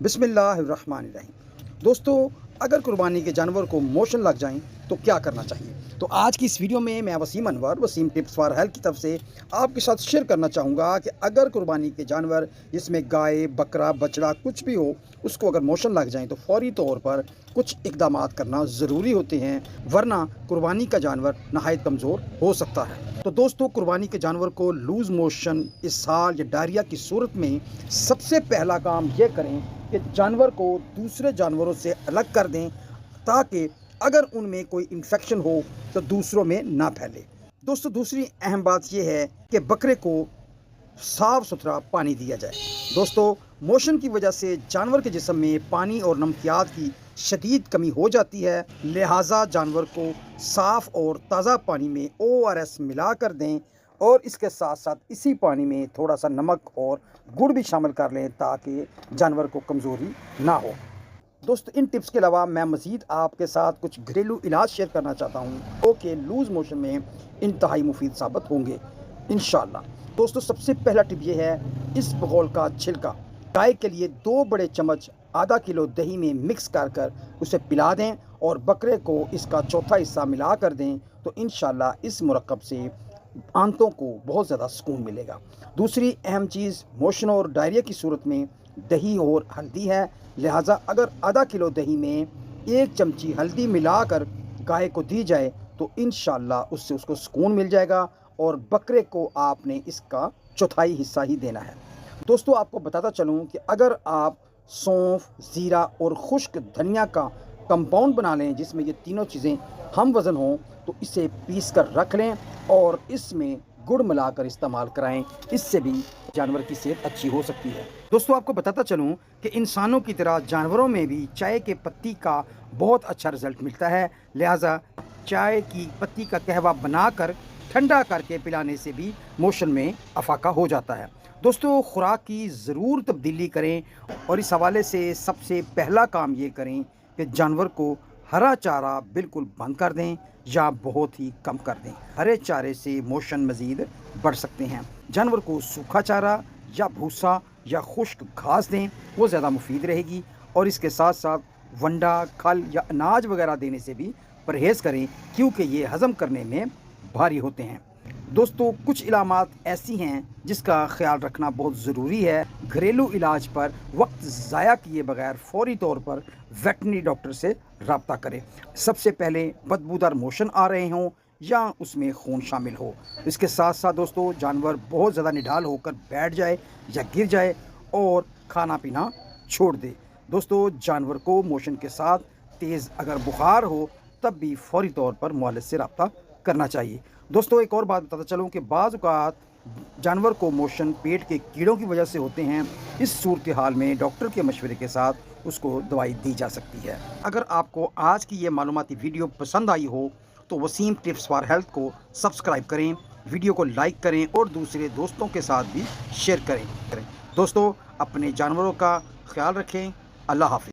बिस्मिल्लाहिर्रहमानिर्रहीम। दोस्तों, अगर कुर्बानी के जानवर को मोशन लग जाएं तो क्या करना चाहिए? तो आज की इस वीडियो में मैं Wasim Anwar, Wasim tips for health की तरफ से आपके साथ शेयर करना चाहूँगा कि अगर कुर्बानी के जानवर जिसमें गाय, बकरा, बछड़ा कुछ भी हो, उसको अगर मोशन लग जाएँ तो फ़ौरी तौर पर कुछ इक़दामात करना ज़रूरी होते हैं, वरना कुर्बानी का जानवर नहायत कमज़ोर हो सकता है। तो दोस्तों, कुर्बानी के जानवर को लूज़ मोशन, इसहाल या डायरिया की सूरत में सबसे पहला काम ये करें कि जानवर को दूसरे जानवरों से अलग कर दें, ताकि अगर उनमें कोई इन्फेक्शन हो तो दूसरों में ना फैले। दोस्तों, दूसरी अहम बात यह है कि बकरे को साफ़ सुथरा पानी दिया जाए। दोस्तों, मोशन की वजह से जानवर के जिस्म में पानी और नमकियात की शदीद कमी हो जाती है, लिहाजा जानवर को साफ़ और ताज़ा पानी में ORS मिला कर दें और इसके साथ साथ इसी पानी में थोड़ा सा नमक और गुड़ भी शामिल कर लें, ताकि जानवर को कमज़ोरी ना हो। दोस्तों, इन टिप्स के अलावा मैं मज़ीद आपके साथ कुछ घरेलू इलाज शेयर करना चाहता हूँ, जो कि लूज़ मोशन में इंतहाई मुफीद साबित होंगे इंशाअल्लाह। दोस्तों, सबसे पहला टिप ये है, इसबगोल का छिलका गाय के लिए 2 बड़े चम्मच आधा किलो दही में मिक्स कर उसे पिला दें और बकरे को इसका चौथा हिस्सा मिला कर दें, तो इंशाअल्लाह इस मुरक्कब से आंतों को बहुत ज़्यादा सुकून मिलेगा। दूसरी अहम चीज़ मोशन और डायरिया की सूरत में दही और हल्दी है, लिहाजा अगर आधा किलो दही में 1 चमची हल्दी मिलाकर गाय को दी जाए तो इंशाअल्लाह उससे उसको सुकून मिल जाएगा और बकरे को आपने इसका चौथाई हिस्सा ही देना है। दोस्तों, आपको बताता चलूँ कि अगर आप सौंफ, ज़ीरा और खुश्क धनिया का कंपाउंड बना लें, जिसमें ये तीनों चीज़ें हम वज़न हों, तो इसे पीस कर रख लें और इसमें गुड़ मिलाकर इस्तेमाल कराएं, इससे भी जानवर की सेहत अच्छी हो सकती है। दोस्तों, आपको बताता चलूं कि इंसानों की तरह जानवरों में भी चाय के पत्ती का बहुत अच्छा रिज़ल्ट मिलता है, लिहाजा चाय की पत्ती का कहवा बनाकर ठंडा करके पिलाने से भी मोशन में अफाका हो जाता है। दोस्तों, खुराक की ज़रूर तब्दीली करें और इस हवाले से सबसे पहला काम ये करें कि जानवर को हरा चारा बिल्कुल बंद कर दें या बहुत ही कम कर दें। हरे चारे से मोशन मज़ीद बढ़ सकते हैं। जानवर को सूखा चारा या भूसा या खुश्क घास दें, वो ज़्यादा मुफीद रहेगी। और इसके साथ साथ वंडा, खल या अनाज वगैरह देने से भी परहेज़ करें, क्योंकि ये हज़म करने में भारी होते हैं। दोस्तों, कुछ इलामात ऐसी हैं जिसका ख्याल रखना बहुत ज़रूरी है। घरेलू इलाज पर वक्त ज़ाया किए बगैर फ़ौरी तौर पर वेटनरी डॉक्टर से रब्ता करें। सबसे पहले बदबूदार मोशन आ रहे हों या उसमें खून शामिल हो। इसके साथ साथ दोस्तों, जानवर बहुत ज़्यादा निढाल होकर बैठ जाए या गिर जाए और खाना पीना छोड़ दे। दोस्तों, जानवर को मोशन के साथ तेज़ अगर बुखार हो तब भी फ़ौरी तौर पर मुआलिज से रब्ता करना चाहिए। दोस्तों, एक और बात बताता चलूँ कि बाज़ औक़ात जानवर को मोशन पेट के कीड़ों की वजह से होते हैं। इस सूरत हाल में डॉक्टर के मशवरे के साथ उसको दवाई दी जा सकती है। अगर आपको आज की ये मालूमाती वीडियो पसंद आई हो तो वसीम टिप्स फॉर हेल्थ को सब्सक्राइब करें, वीडियो को लाइक करें और दूसरे दोस्तों के साथ भी शेयर करें। दोस्तों, अपने जानवरों का ख्याल रखें। अल्लाह हाफ़िज़।